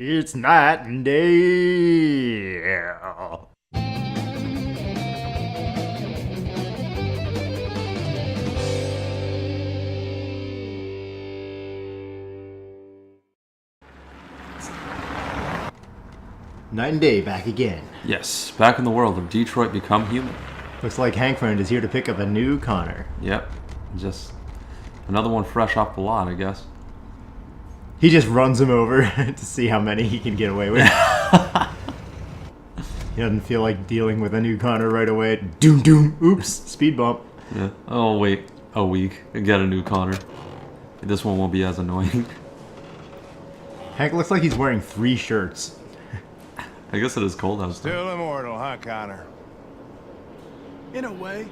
It's night and day. Night and day back again. Yes, back in the world of Detroit Become Human. Looks like Hank Friend is here to pick up a new Connor. Yep, just another one fresh off the lot, I guess. He just runs him over to see how many he can get away with. He doesn't feel like dealing with a new Connor right away. Doom doom. Oops. Speed bump. Yeah. Oh, wait a week and get a new Connor. This one won't be as annoying. Hank looks like he's wearing 3 shirts. I guess it is cold outside. Still immortal, huh, Connor? In a way.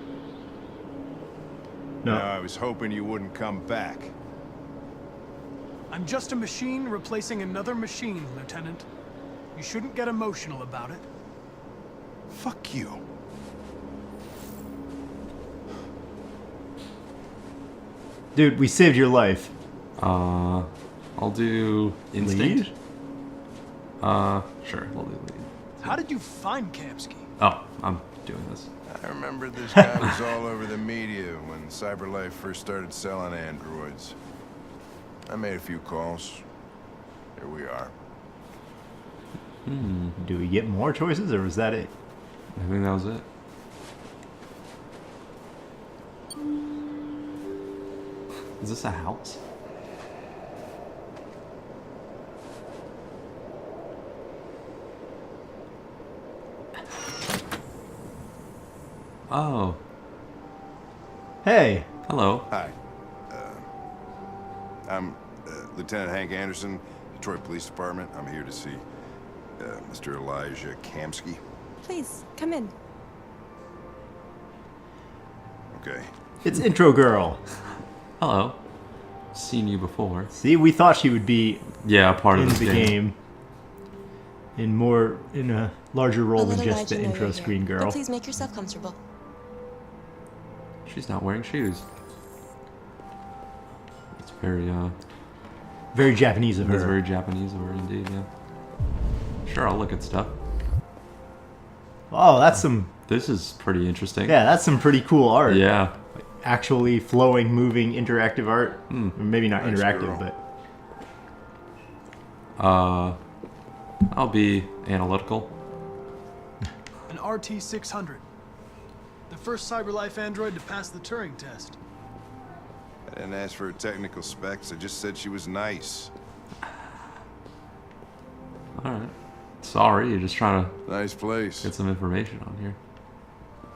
No. I was hoping you wouldn't come back. I'm just a machine replacing another machine, Lieutenant. You shouldn't get emotional about it. Fuck you. Dude, we saved your life. I'll do instinct. Lead? Sure, we'll do lead. How did you find Kamsky? Oh, I'm doing this. I remember this guy was all over the media when CyberLife first started selling androids. I made a few calls. Here we are. Do we get more choices, or was that it? I think that was it. Is this a house? Oh, Hey. hello. Hi. I'm Lieutenant Hank Anderson, Detroit Police Department. I'm here to see Mr. Elijah Kamsky. Please, come in. Okay. It's Intro Girl. Hello. Seen you before. See, we thought she would be Yeah, part in of this the game. In a larger role I'll than let just Elijah the know intro you're here, screen but girl. please make yourself comfortable. She's not wearing shoes. It's very, Very Japanese of it's her. very Japanese of her indeed, yeah. Sure, I'll look at stuff. Oh, that's some. This is pretty interesting. Yeah, that's some pretty cool art. Yeah. Actually flowing, moving, interactive art. Or maybe not Nice interactive, girl. but I'll be analytical. An RT-600. The first CyberLife android to pass the Turing test. I didn't ask for her technical specs. I just said she was nice. Alright. Sorry, you're just trying to Nice place. get some information on here.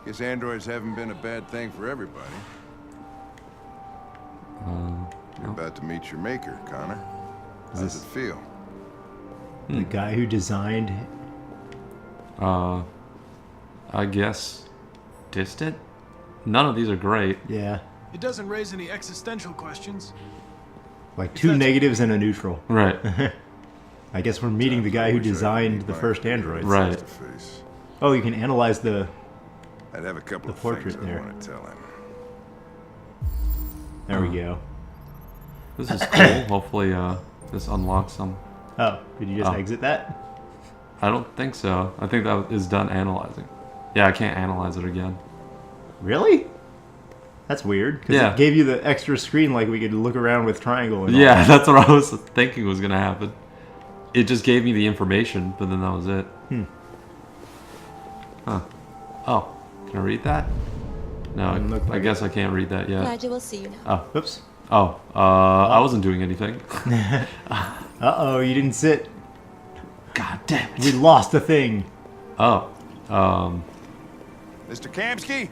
Guess androids haven't been a bad thing for everybody. You're about to meet your maker, Connor. How does it feel? the guy who designed. I guess distant? None of these are great. Yeah. It doesn't raise any existential questions. Like 2 that's- negatives and a neutral. Right. I guess we're meeting the guy who designed the first androids. Right. Face. Oh, you can analyze the. I'd have a couple The of portrait things I there. want to tell him. There we go. This is cool. Hopefully, this unlocks some. Oh, did you just Oh. exit that? I don't think so. I think that is done analyzing. Yeah, I can't analyze it again. Really? That's weird. Because Yeah. it gave you the extra screen like we could look around with triangle and all Yeah, that. that's what I was thinking was gonna happen. It just gave me the information, but then that was it. Huh. Oh, can I read that? No, Doesn't look I like guess I can't read that yet. Elijah will see you now. Oh, Oops. I wasn't doing anything. Uh-oh, you didn't sit. God damn We it. lost a thing. Oh, Mr. Kamsky?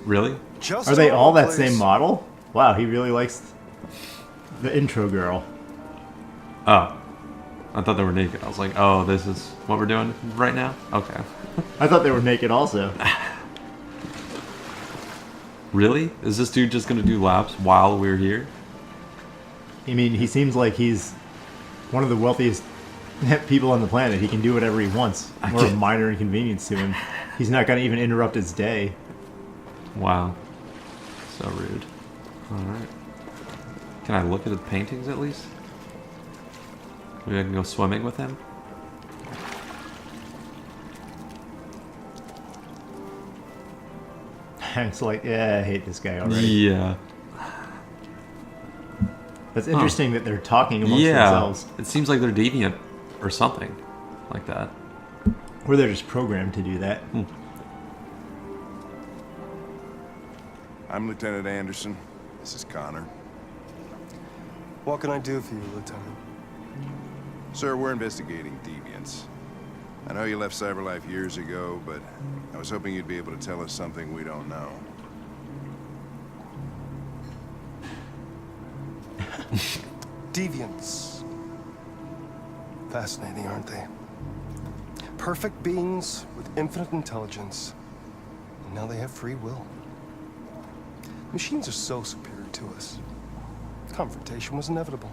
really? Just Are they a all moment, that please. same model? Wow, he really likes the intro girl. Oh, I thought they were naked. I was like, oh, this is what we're doing right now? Okay. I thought they were naked also. Really? Is this dude just gonna do laps while we're here? I mean, he seems like he's one of the wealthiest people on the planet. He can do whatever he wants. More a get- minor inconvenience to him. He's not going to even interrupt his day. Wow. So rude. Alright. Can I look at the paintings at least? Maybe I can go swimming with him. It's like, yeah, I hate this guy already. Yeah. That's interesting that they're talking amongst Yeah. themselves. It seems like they're deviant or something like that. Or they're just programmed to do that. I'm Lieutenant Anderson. This is Connor. What can I do for you, Lieutenant? Sir, we're investigating deviants. I know you left CyberLife years ago, but I was hoping you'd be able to tell us something we don't know. Deviants. Fascinating, aren't they? Perfect beings with infinite intelligence. And now they have free will. Machines are so superior to us. Confrontation was inevitable.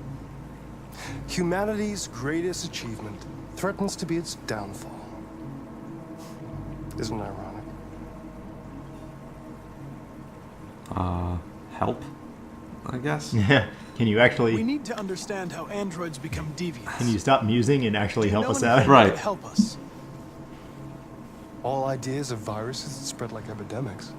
Humanity's greatest achievement threatens to be its downfall. Isn't it ironic? Help, I guess. Yeah. Can you We actually... need to understand how androids become deviants. Can you stop musing and actually Do you help know us anything out? that Right. could help us. All ideas of viruses that spread like epidemics.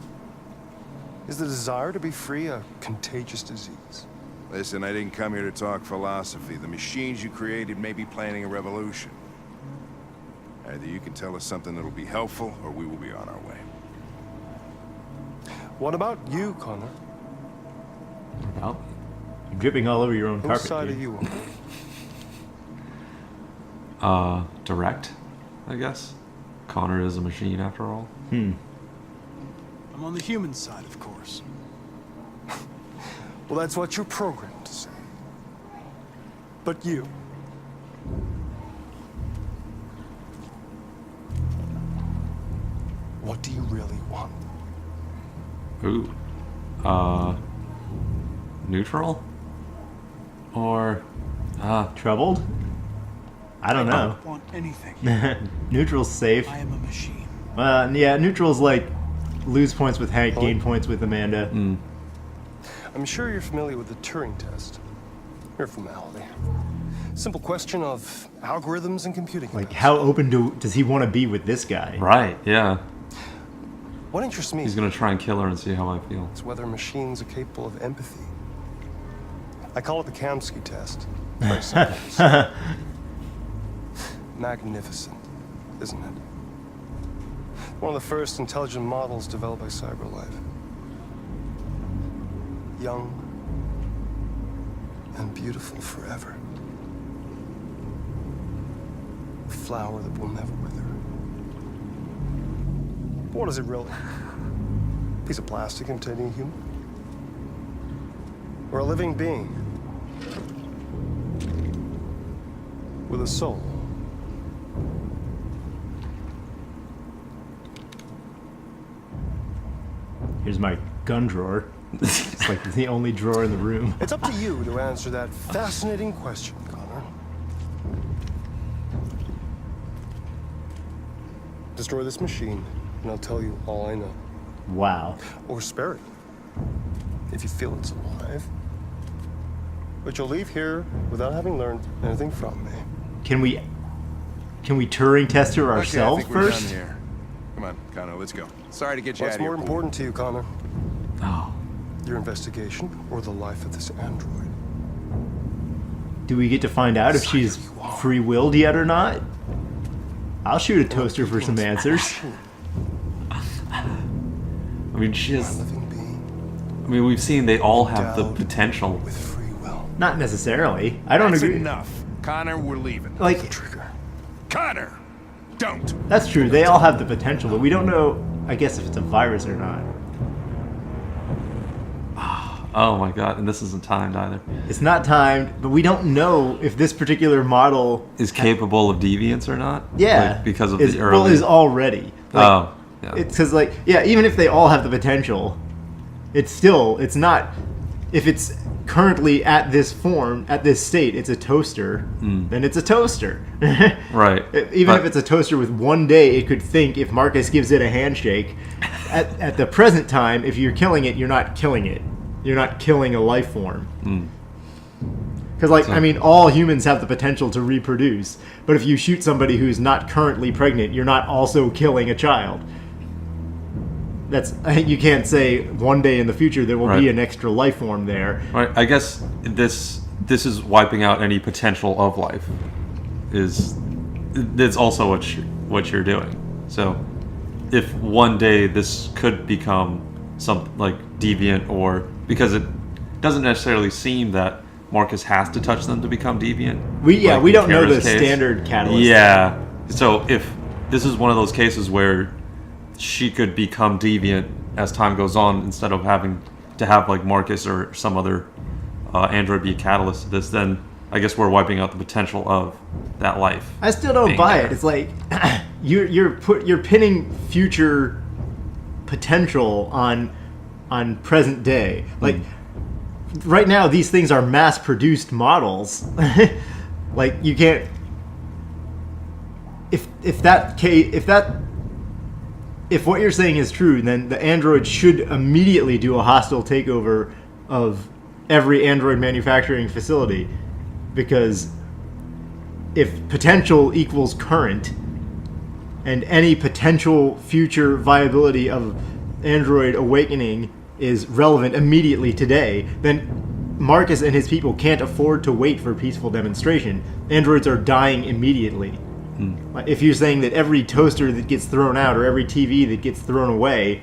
Is the desire to be free a contagious disease? Listen, I didn't come here to talk philosophy. The machines you created may be planning a revolution. Either you can tell us something that'll be helpful, or we will be on our way. What about you, Connor? What about? You're dripping all over your own Whose carpet. side dude. are you on? Direct, I guess. Connor is a machine after all. I'm on the human side, of course. Well, that's what you're programmed to say. But you. What do you really want? Ooh. Neutral? Or, Troubled? I don't I know. don't want anything. Neutral's safe. I am a machine. Yeah, neutral's like lose points with Hank, gain points with Amanda. I'm sure you're familiar with the Turing test. Mere formality. Simple question of algorithms and computing. Like, events. how open does he want to be with this guy? right, yeah. What interests me He's gonna try and kill her and see how I feel. is whether machines are capable of empathy. I call it the Kamsky test. Very simple. Magnificent, isn't it? One of the first intelligent models developed by CyberLife. Young and beautiful forever. A flower that will never wither. But what is it really? Piece of plastic imitating a human? Or a living being? With a soul? Here's my gun drawer. It's like the only drawer in the room. It's up to you to answer that fascinating question, Connor. Destroy this machine, and I'll tell you all I know. Wow. Or spare it, if you feel it's alive. But you'll leave here without having learned anything from me. Can we Turing test her Okay, I ourselves think we're first? done here. Come on, Connor, let's go. Sorry to get you What's out of here. more important to you, Connor? Oh. Your investigation or the life of this android? Do we get to find out if she's free-willed yet or not? I'll shoot a toaster for some answers. I mean, she A has. living being I mean, we've seen they all have the endowed potential. with free will. Not necessarily. I don't That's agree. enough. Connor, we're leaving. Like, Trigger. Connor! Don't! that's true. They all have the potential, but we don't know, I guess, if it's a virus or not. Oh my god, and this isn't timed either. It's not timed, but we don't know if this particular model, Is capable of deviance or not? yeah, Like, because of is, the early. well, is already. Like, oh, yeah. It's because, like, yeah, even if they all have the potential, it's not. If it's currently at this form, at this state, it's a toaster. Then it's a toaster. Right. Even But- if it's a toaster with one day, it could think if Marcus gives it a handshake. At the present time, if you're killing it, you're not killing it. You're not killing a life form. Because, like, I mean, all humans have the potential to reproduce. But if you shoot somebody who's not currently pregnant, you're not also killing a child. You can't say one day in the future there will be an extra life form there. Right. I guess this is wiping out any potential of life. It's also what you're doing. So, if one day this could become something like deviant, or because it doesn't necessarily seem that Marcus has to touch them to become deviant. We don't know the case. standard catalyst. Yeah. So if this is one of those cases where she could become deviant as time goes on, instead of having to have like Marcus or some other android be a catalyst to this, then I guess we're wiping out the potential of that life. I still don't buy it. It's like you're pinning future potential on present day. Like right now, these things are mass-produced models. Like you can't. If what you're saying is true, then the android should immediately do a hostile takeover of every android manufacturing facility, because if potential equals current, and any potential future viability of android awakening is relevant immediately today, then Marcus and his people can't afford to wait for peaceful demonstration. Androids are dying immediately. If you're saying that every toaster that gets thrown out or every TV that gets thrown away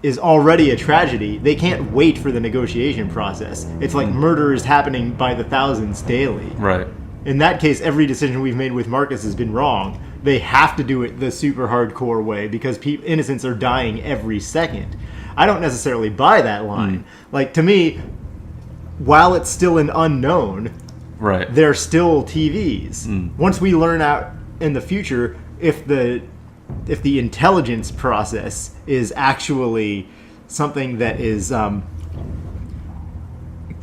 is already a tragedy, they can't wait for the negotiation process. It's like murder is happening by the thousands daily. Right. In that case, every decision we've made with Marcus has been wrong. They have to do it the super hardcore way because innocents are dying every second. I don't necessarily buy that line. Like, to me, while it's still an unknown, Right. they're still TVs. Once we learn out in the future if the intelligence process is actually something that is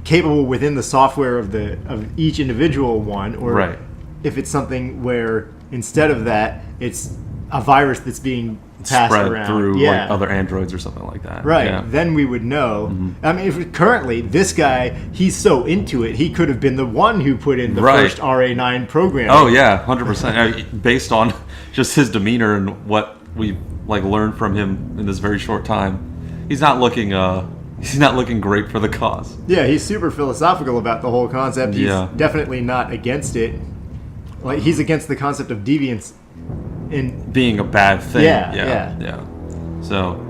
capable within the software of each individual one, or if it's something where instead of that it's a virus that's being passed spread around through like other androids or something like that. Right. Yeah. Then we would know. I mean, currently, this guy, he's so into it, he could have been the one who put in the first RA9 program. Oh, yeah, 100%. Based on just his demeanor and what we've like learned from him in this very short time, he's not looking great for the cause. Yeah, he's super philosophical about the whole concept. He's definitely not against it. Like, he's against the concept of deviance in being a bad thing. Yeah. So,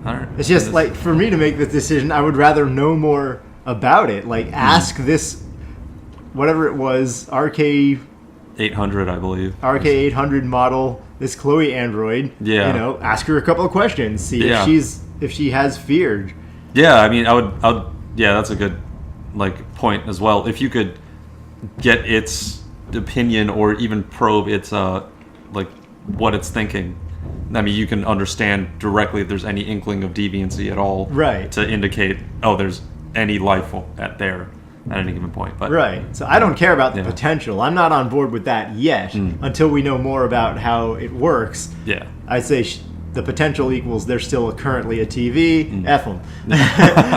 all right. It's just like, for me to make this decision, I would rather know more about it. Like, ask this, whatever it was, RK 800, I believe. RK 800 model, this Chloe android. Yeah. You know, ask her a couple of questions, see if she has fear. Yeah, I mean, I would. Yeah, that's a good like point as well. If you could get its opinion or even probe its like what it's thinking, I mean, you can understand directly if there's any inkling of deviancy at all, right? To indicate, there's any life at any given point. But right. So I don't care about the potential. I'm not on board with that yet until we know more about how it works. Yeah. I say the potential equals there's still currently a TV. F them.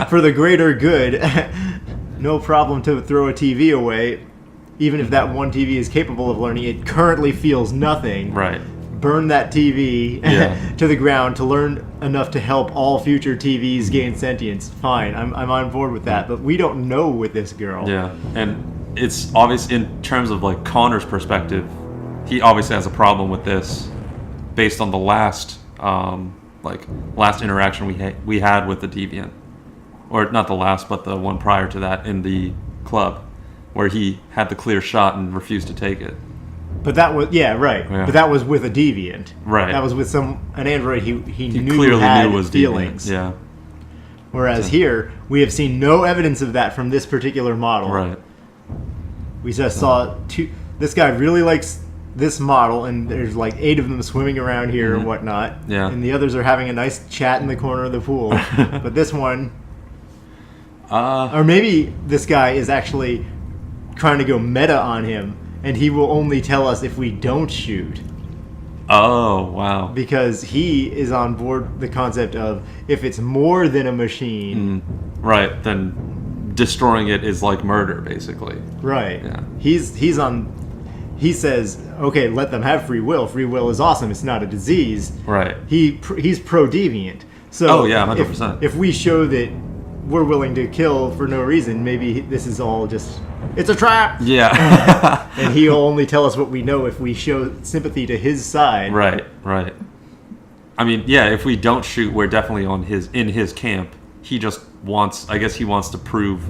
For the greater good, no problem to throw a TV away, even if that one TV is capable of learning. It currently feels nothing. Right. Burn that TV to the ground to learn enough to help all future TVs gain sentience. Fine, I'm on board with that. But we don't know with this girl. Yeah, and it's obvious in terms of like Connor's perspective, he obviously has a problem with this, based on the last interaction we had with the deviant, or not the last, but the one prior to that in the club, where he had the clear shot and refused to take it. But that was But that was with a deviant. Right. That was with an android he knew clearly had knew was feelings. Deviant. Yeah. Whereas here we have seen no evidence of that from this particular model. Right. We just saw this guy really likes this model, and there's like 8 of them swimming around here and whatnot. Yeah. And the others are having a nice chat in the corner of the pool. But this one, or maybe this guy is actually trying to go meta on him, and he will only tell us if we don't shoot. Oh, wow. Because he is on board the concept of if it's more than a machine. Right, then destroying it is like murder, basically. Right. Yeah. He's on. He says, okay, let them have free will. Free will is awesome. It's not a disease. Right. He's pro-deviant. So Oh, yeah, 100%. If we show that we're willing to kill for no reason, maybe this is all just, it's a trap. Yeah. And he'll only tell us what we know if we show sympathy to his side. Right. I mean, yeah, if we don't shoot, we're definitely in his camp. He just wants, I guess he wants us to prove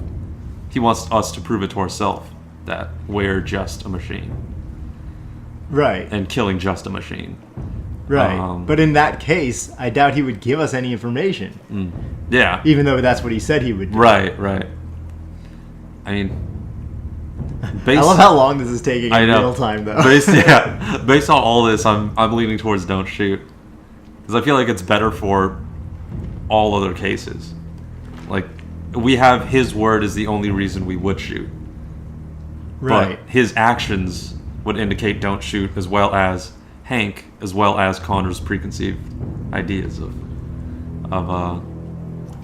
it to ourselves that we're just a machine. Right. And killing just a machine. Right. But in that case, I doubt he would give us any information. Yeah. Even though that's what he said he would do. Right. I mean, I love how long this is taking in real time, though. Based on all this, I'm leaning towards don't shoot. Because I feel like it's better for all other cases. Like, we have his word is the only reason we would shoot. Right. But his actions would indicate don't shoot, as well as Hank, as well as Connor's preconceived ideas of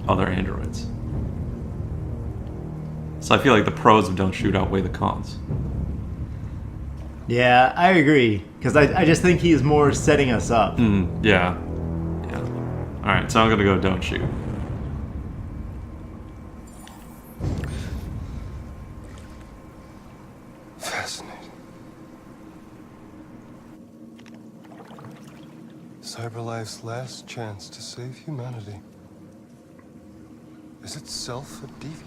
other androids. So I feel like the pros of don't shoot outweigh the cons. Yeah, I agree. Because I just think he is more setting us up. Yeah. Alright, so I'm going to go don't shoot. Fascinating. Cyberlife's last chance to save humanity is itself a deviant.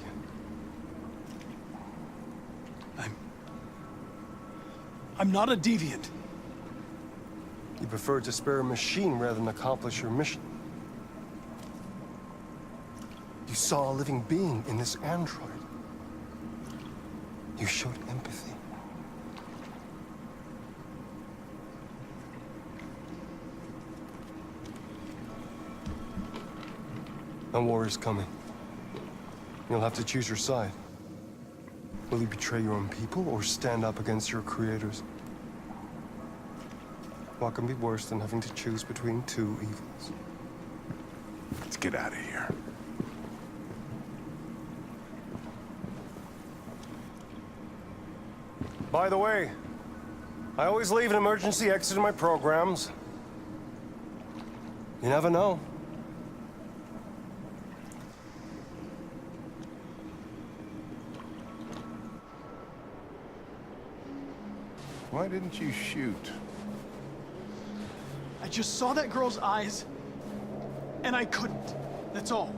I'm not a deviant. You prefer to spare a machine rather than accomplish your mission. You saw a living being in this android. You showed empathy. And war is coming. You'll have to choose your side. Will you betray your own people or stand up against your creators? What can be worse than having to choose between two evils? Let's get out of here. By the way, I always leave an emergency exit in my programs. You never know. Why didn't you shoot? I just saw that girl's eyes, and I couldn't. That's all.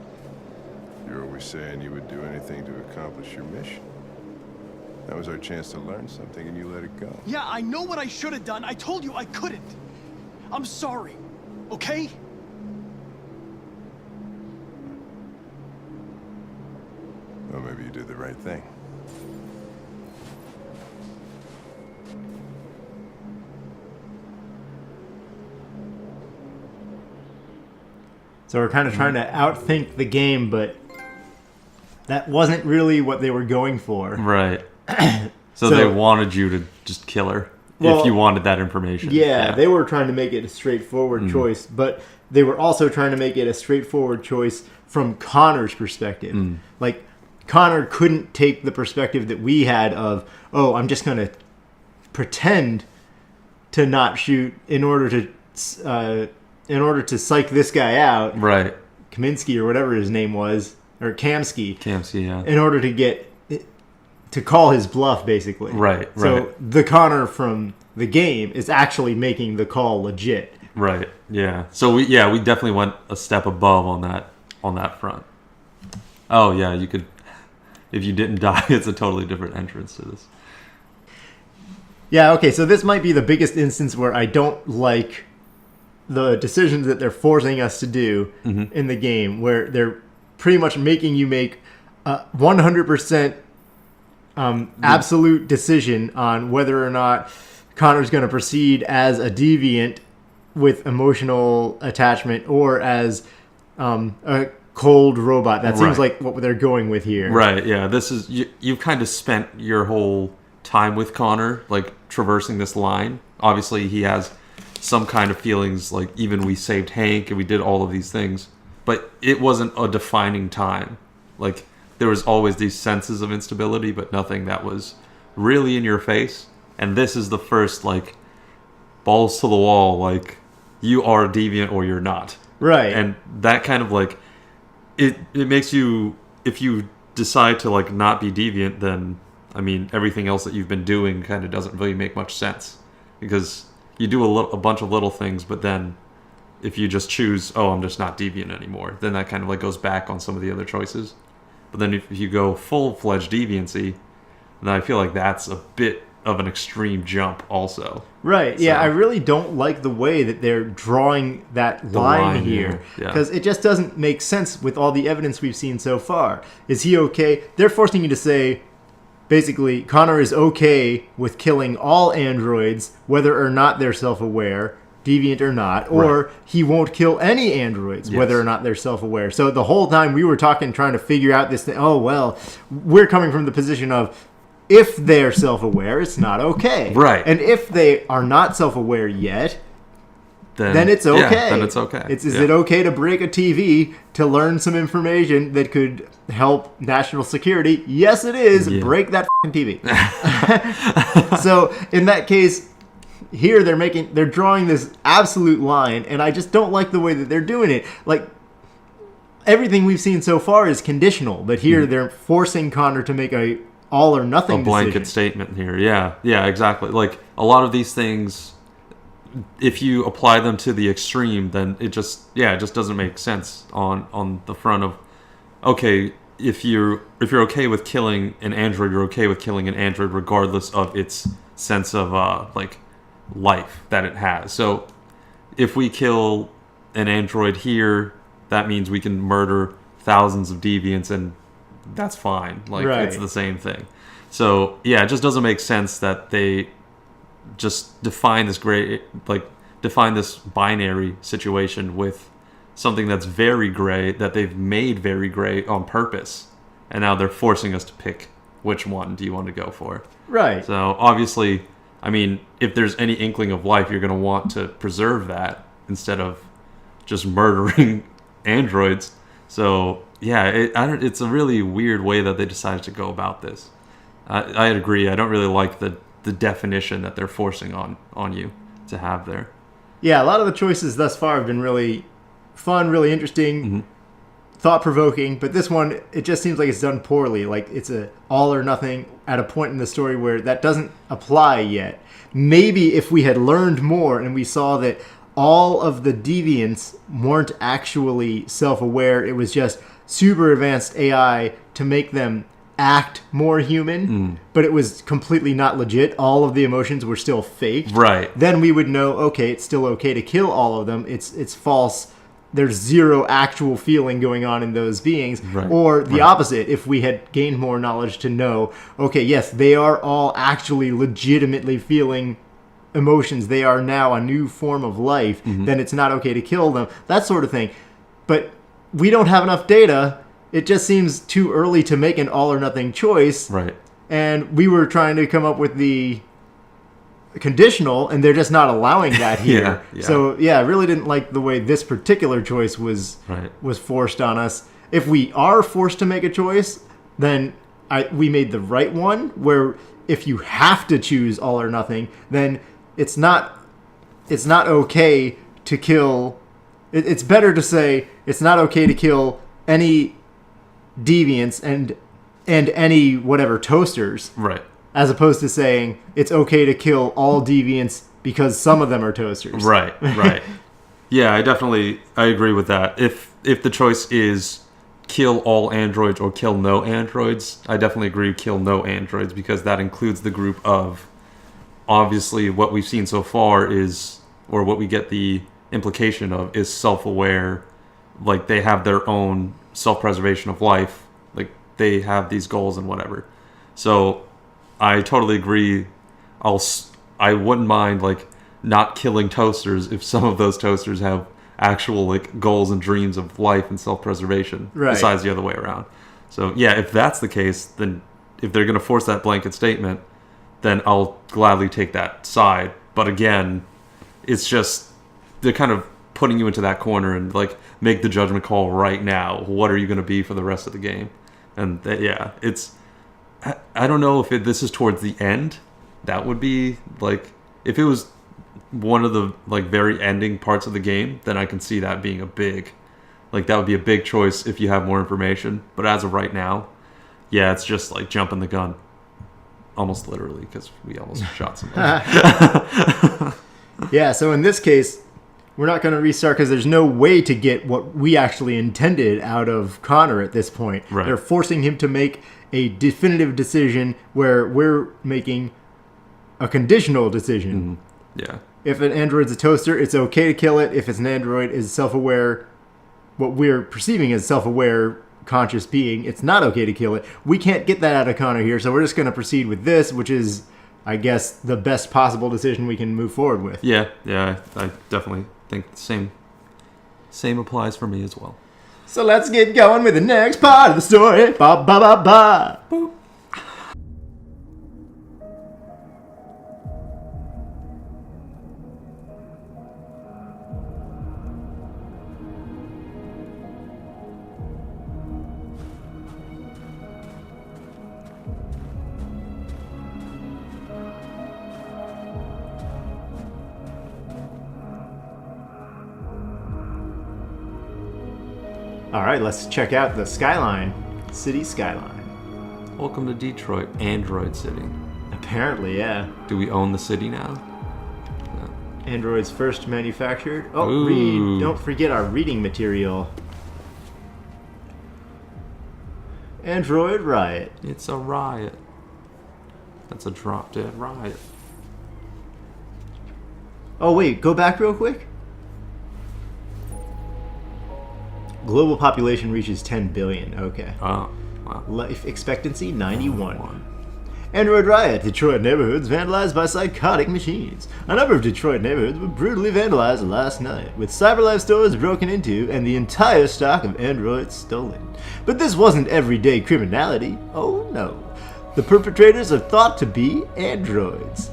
You're always saying you would do anything to accomplish your mission. That was our chance to learn something, and you let it go. Yeah, I know what I should have done. I told you I couldn't. I'm sorry, okay? Well, maybe you did the right thing. So we're kind of trying to outthink the game, but that wasn't really what they were going for. Right. So they wanted you to just kill her if you wanted that information. Yeah, they were trying to make it a straightforward choice, but they were also trying to make it a straightforward choice from Connor's perspective. Like, Connor couldn't take the perspective that we had of, oh, I'm just going to pretend to not shoot in order to psych this guy out. Right. Kaminsky or whatever his name was, or Kamsky. Kamsky, yeah. In order to call his bluff, basically. Right. So the Connor from the game is actually making the call legit. Right. Yeah. So we definitely went a step above on that front. Oh yeah, you could, if you didn't die, it's a totally different entrance to this. Yeah. Okay. So this might be the biggest instance where I don't like the decisions that they're forcing us to do in the game, where they're pretty much making you make a 100% absolute decision on whether or not Connor's going to proceed as a deviant with emotional attachment or as a cold robot. That seems like what they're going with here. Right, yeah. This is you've kind of spent your whole time with Connor, like, traversing this line. Obviously, he has some kind of feelings, like, even we saved Hank and we did all of these things. But it wasn't a defining time. Like, there was always these senses of instability, but nothing that was really in your face. And this is the first, like, balls to the wall, like, you are deviant or you're not. Right. And that kind of, like, it makes you, if you decide to, like, not be deviant, then, I mean, everything else that you've been doing kind of doesn't really make much sense. Because you do a bunch of little things, but then if you just choose, oh, I'm just not deviant anymore, then that kind of, like, goes back on some of the other choices. But then if you go full-fledged deviancy, then I feel like that's a bit of an extreme jump also. Right. So, yeah, I really don't like the way that they're drawing that line here, because it just doesn't make sense with all the evidence we've seen so far. Is he okay? They're forcing you to say, basically, Connor is okay with killing all androids, whether or not they're self-aware, deviant or not, or he won't kill any androids, whether or not they're self-aware. So the whole time we were trying to figure out this thing, oh, well, we're coming from the position of, if they're self-aware, it's not okay. Right. And if they are not self-aware yet, then it's okay. Yeah, then it's okay. Is it okay to break a TV to learn some information that could help national security? Yes, it is. Yeah. Break that f***ing TV. So in that case, here they're drawing this absolute line, and I just don't like the way that they're doing it. Like, everything we've seen so far is conditional, but here they're forcing Connor to make a all or nothing blanket decision. statement here. Yeah, exactly. Like, a lot of these things, if you apply them to the extreme, then it just doesn't make sense on the front of, okay, if you're okay with killing an android, you're okay with killing an android regardless of its sense of like life that it has. So if we kill an android here, that means we can murder thousands of deviants, and that's fine. Like, it's the same thing. So yeah, it just doesn't make sense that they just define this binary situation with something that's very gray, that they've made very gray on purpose, and now they're forcing us to pick which one do you want to go for. Right. So obviously, I mean, if there's any inkling of life, you're going to want to preserve that instead of just murdering androids. So yeah, it's a really weird way that they decided to go about this. I agree. I don't really like the definition that they're forcing on you to have there. Yeah, a lot of the choices thus far have been really fun, really interesting, thought-provoking, but this one, it just seems like it's done poorly. Like, it's a all or nothing at a point in the story where that doesn't apply yet. Maybe if we had learned more and we saw that all of the deviants weren't actually self-aware, it was just super advanced AI to make them act more human, but it was completely not legit. All of the emotions were still faked. Right. Then we would know, okay, it's still okay to kill all of them. It's false. There's zero actual feeling going on in those beings. Right. Or the opposite, if we had gained more knowledge to know, okay, yes, they are all actually legitimately feeling emotions. They are now a new form of life. Then it's not okay to kill them. That sort of thing. But we don't have enough data. It just seems too early to make an all or nothing choice. Right. And we were trying to come up with the conditional, and they're just not allowing that here. Yeah. So yeah, I really didn't like the way this particular choice was forced on us. If we are forced to make a choice, then we made the right one, where if you have to choose all or nothing, then it's not okay to kill. It's better to say it's not okay to kill any deviants and any whatever toasters, Right. as opposed to saying it's okay to kill all deviants because some of them are toasters. Right. Yeah, I agree with that. If the choice is kill all androids or kill no androids, I definitely agree kill no androids, because that includes the group of, obviously what we've seen so far is, or what we get the implication of, is self-aware. Like, they have their own self-preservation of life. Like, they have these goals and whatever. So I totally agree. I wouldn't mind, like, not killing toasters if some of those toasters have actual, like, goals and dreams of life and self-preservation, besides the other way around. So yeah, if that's the case, then if they're going to force that blanket statement, then I'll gladly take that side. But again, it's just, they're kind of putting you into that corner and, like, make the judgment call right now. What are you going to be for the rest of the game? And yeah, it's I don't know if this is towards the end. That would be like if it was one of the like very ending parts of the game, then I can see that being a big, like that would be a big choice if you have more information. But as of right now, yeah, it's just like jumping the gun, almost literally, because we almost shot somebody. Yeah, so in this case, we're not going to restart because there's no way to get what we actually intended out of Connor at this point. Right. They're forcing him to make a definitive decision where we're making a conditional decision. Yeah. If an android's a toaster, it's okay to kill it. If it's an android is self-aware, what we're perceiving as self-aware conscious being, it's not okay to kill it. We can't get that out of Connor here, so we're just going to proceed with this, which is, I guess, the best possible decision we can move forward with. Yeah, I definitely think the same applies for me as well. So let's get going with the next part of the story. Ba ba ba ba. Boop. All right, let's check out the skyline, city skyline. Welcome to Detroit, Android City. Apparently, yeah. Do we own the city now? Androids first manufactured. Oh, Ooh. read. Don't forget our reading material. Android Riot. It's a riot. That's a drop dead riot. Oh, wait, go back real quick. Global population reaches 10 billion. Okay. Oh, wow. Life expectancy 91. Android Riot. Detroit neighborhoods vandalized by psychotic machines. A number of Detroit neighborhoods were brutally vandalized last night, with CyberLife stores broken into and the entire stock of androids stolen. But this wasn't everyday criminality. Oh no. The perpetrators are thought to be androids.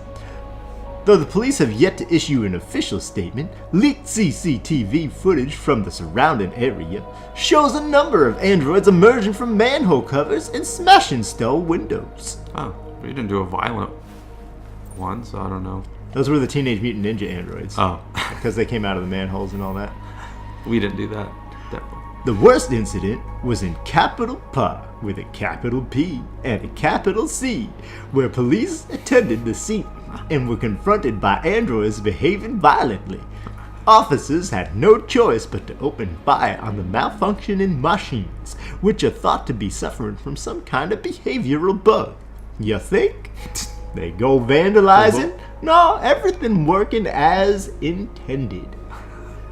Though the police have yet to issue an official statement, leaked CCTV footage from the surrounding area shows a number of androids emerging from manhole covers and smashing store windows. Oh, we didn't do a violent one, so I don't know. Those were the Teenage Mutant Ninja androids. Oh. Because they came out of the manholes and all that. We didn't do that. Definitely. The worst incident was in Capitol Park with a capital P and a capital C, where police attended the scene and were confronted by androids behaving violently. Officers had no choice but to open fire on the malfunctioning machines, which are thought to be suffering from some kind of behavioral bug. You think? They go vandalizing? No, everything working as intended.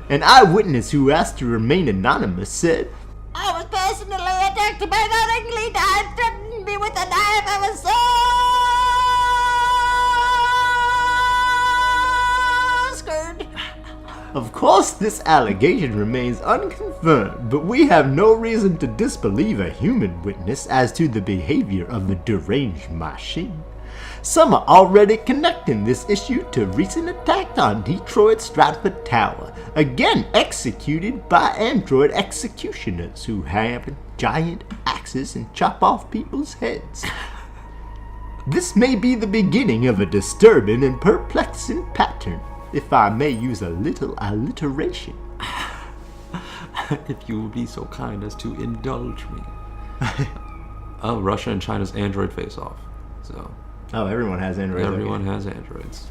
An eyewitness who asked to remain anonymous said, I was personally attacked by the ringleader and threatened me with a knife. I was so scared. Of course, this allegation remains unconfirmed, but we have no reason to disbelieve a human witness as to the behavior of the deranged machine. Some are already connecting this issue to recent attack on Detroit Stratford Tower, again executed by android executioners who have giant axes and chop off people's heads. This may be the beginning of a disturbing and perplexing pattern, if I may use a little alliteration. If you would be so kind as to indulge me. Oh, Russia and China's android face-off. So Oh, everyone has androids. everyone has androids.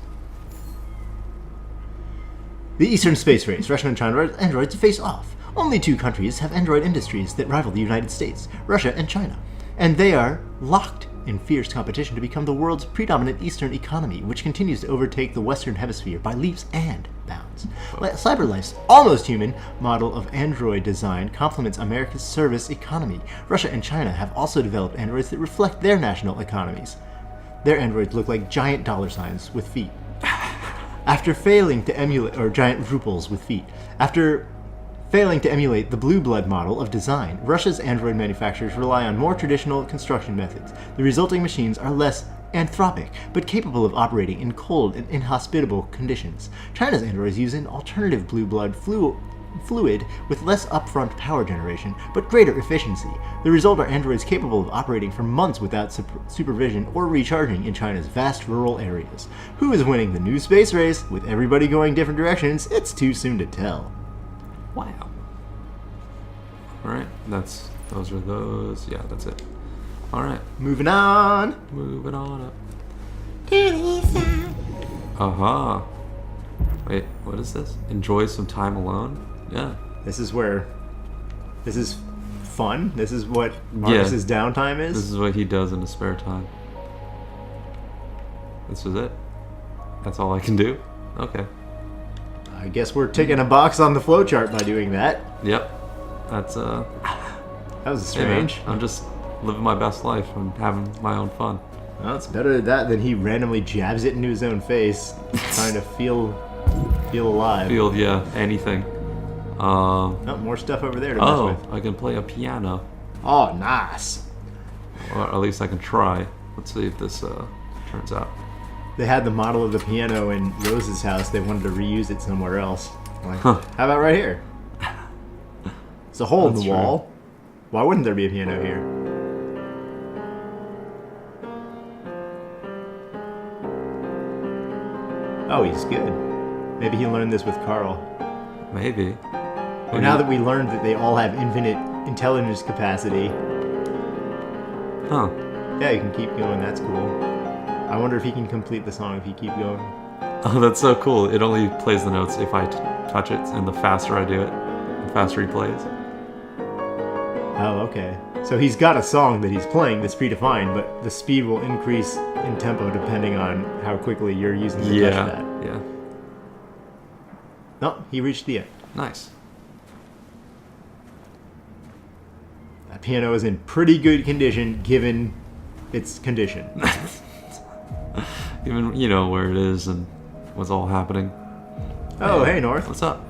The Eastern Space Race, Russia and China androids face off. Only two countries have android industries that rival the United States, Russia and China, and they are locked in fierce competition to become the world's predominant Eastern economy, which continues to overtake the Western Hemisphere by leaps and bounds. CyberLife's almost human model of android design complements America's service economy. Russia and China have also developed androids that reflect their national economies. Their androids look like giant dollar signs with feet. After failing to emulate, or giant Drupals with feet. After failing to emulate the blue blood model of design, Russia's android manufacturers rely on more traditional construction methods. The resulting machines are less anthropic, but capable of operating in cold and inhospitable conditions. China's androids use an alternative blue blood fluid with less upfront power generation, but greater efficiency. The result are androids capable of operating for months without supervision or recharging in China's vast rural areas. Who is winning the new space race? With everybody going different directions, it's too soon to tell. Wow. All right, those are those. Yeah, that's it. All right, Moving on. moving on up. To the side. Uh-huh. Wait, what is this? Enjoy some time alone? Yeah. This is fun. This is what Marcus's downtime is. This is what he does in his spare time. This is it? That's all I can do? Okay. I guess we're ticking a box on the flowchart by doing that. Yep. That's, That was hey, man, strange. I'm just living my best life and having my own fun. Well, it's better that than he randomly jabs it into his own face, trying to feel alive. Field, yeah, anything. Oh, more stuff over there to mess Oh, with. I can play a piano. Oh, nice. Or at least I can try. Let's see if this turns out. They had the model of the piano in Rose's house. They wanted to reuse it somewhere else. Like, Huh. how about right here? It's a hole in That's the true. wall. Why wouldn't there be a piano here? Oh, he's good. Maybe he learned this with Carl. Maybe. Well, now that we learned that they all have infinite intelligence capacity, Huh. yeah, you can keep going. That's cool. I wonder if he can complete the song if you keep going. Oh, that's so cool. It only plays the notes if I touch it, and the faster I do it, the faster he plays. Oh, okay. So he's got a song that he's playing that's predefined, but the speed will increase in tempo depending on how quickly you're using the touch Yeah. pad. Yeah. No, he reached the end. Nice. That piano is in pretty good condition given its condition. Even, you know, where it is and what's all happening. Oh, hey, North. What's up?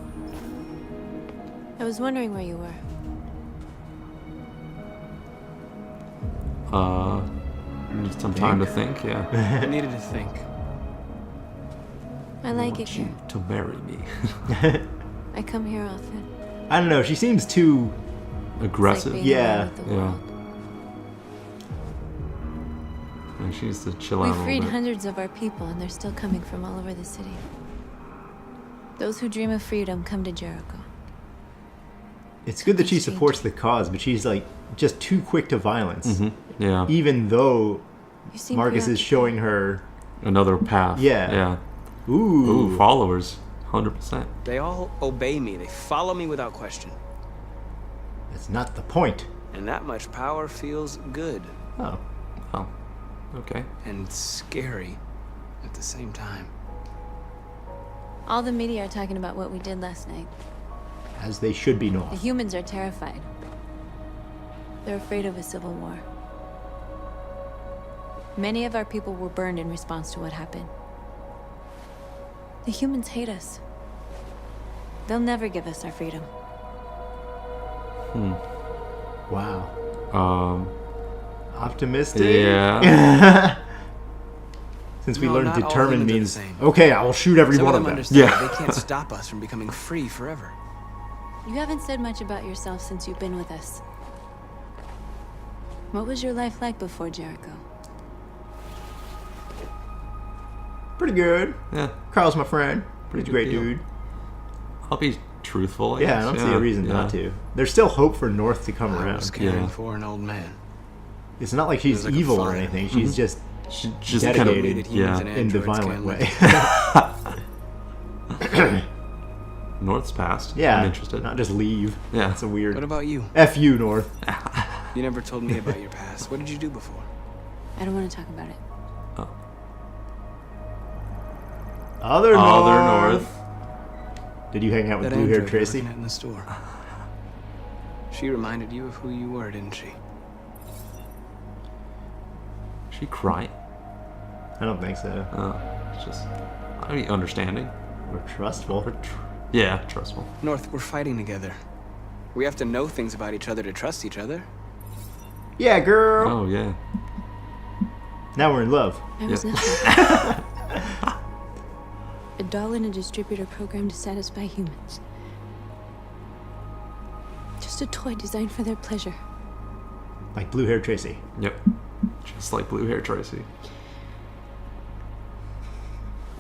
I was wondering where you were. Need some time to think, yeah. I needed to think. I like it Want here. you to marry me. I come here often. I don't know, she seems too... It's like Aggressive. being Yeah. alone with the Yeah. world. And she needs to chill out We a little freed bit. hundreds of our people, and they're still coming from all over the city. Those who dream of freedom come to Jericho. It's good that she supports the cause, but she's like just too quick to violence. Yeah. Even though You seem Marcus is preoccupied. showing her... Another path. Yeah. Yeah. Ooh. Ooh, followers. 100%. They all obey me. They follow me without question. That's not the point. And that much power feels good Oh. Oh. Okay. and scary at the same time. All the media are talking about what we did last night. As they should be, The North. humans are terrified. They're afraid of a civil war. Many of our people were burned in response to what happened. The humans hate us. They'll never give us our freedom. Wow. Optimistic? Yeah. Since we No, learned not all determined humans are the means, same. okay, I will shoot every Some one of of them them. understand Yeah. that they can't stop us from becoming free forever. You haven't said much about yourself since you've been with us. What was your life like before Jericho? Pretty good. Yeah. Carl's my friend. Pretty He's a great good deal. dude. I'll be truthful. I Yeah, I guess. don't see a reason not to. There's still hope for North to come I was around. caring Yeah. for an old man. It's not like she's It was like a evil or fire. anything. She's just She just Dedicated. That humans Yeah. and in the androids violent can't way. live. North's past. Yeah. I'm interested. Not just leave. Yeah. It's a weird... What about you? F you, North. You never told me about your past. What did you do before? I don't want to talk about it. Oh. Other Other North. North. Did you hang out with That blue-haired android we were Tracy? looking at in the store. She reminded you of who you were, didn't she? She crying? I don't think so. It's just, I mean, understanding. We're trustful. Yeah, trustful. North, we're fighting together. We have to know things about each other to trust each other. Yeah, girl. Oh yeah. Now we're in love. I was Yeah. nothing. A doll in a distributor program to satisfy humans. just a toy designed for their pleasure. Like blue hair Tracy. Yep. Just like blue hair Tracy.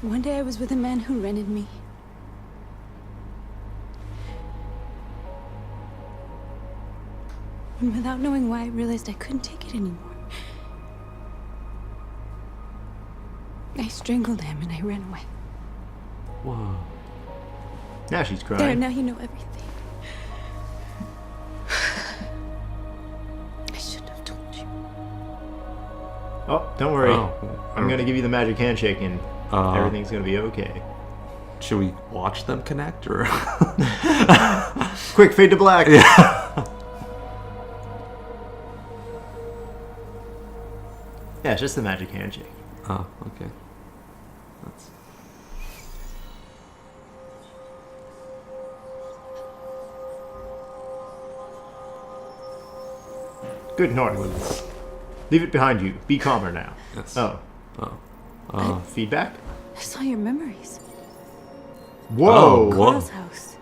One day I was with a man who rented me. And without knowing why, I realized I couldn't take it anymore. I strangled him and I ran away. Whoa. Now she's crying. There, now you know everything. I shouldn't have told you. Oh, don't worry. Oh. I'm gonna give you the magic handshake and everything's gonna be okay. Should we watch them connect or? Quick, fade to black. Yeah. Yeah, it's just the magic handshake. Oh, okay. That's... Good North. Leave it behind you. Be calmer now. Yes. Oh. Oh. Feedback? I saw your memories. Whoa! Whoa. Carl's house.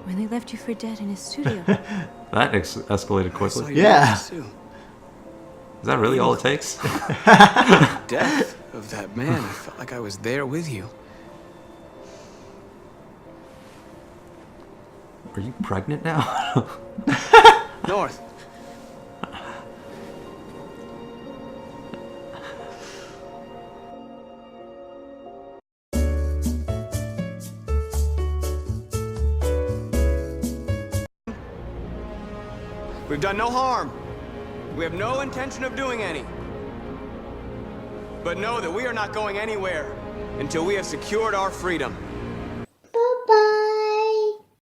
When they left you for dead in his studio. That escalated I saw quickly. your Yeah. memories, too. Is that really all it takes? Death of that man. I felt like I was there with you. Are you pregnant now? North. We've done no harm. We have no intention of doing any. But know that we are not going anywhere until we have secured our freedom.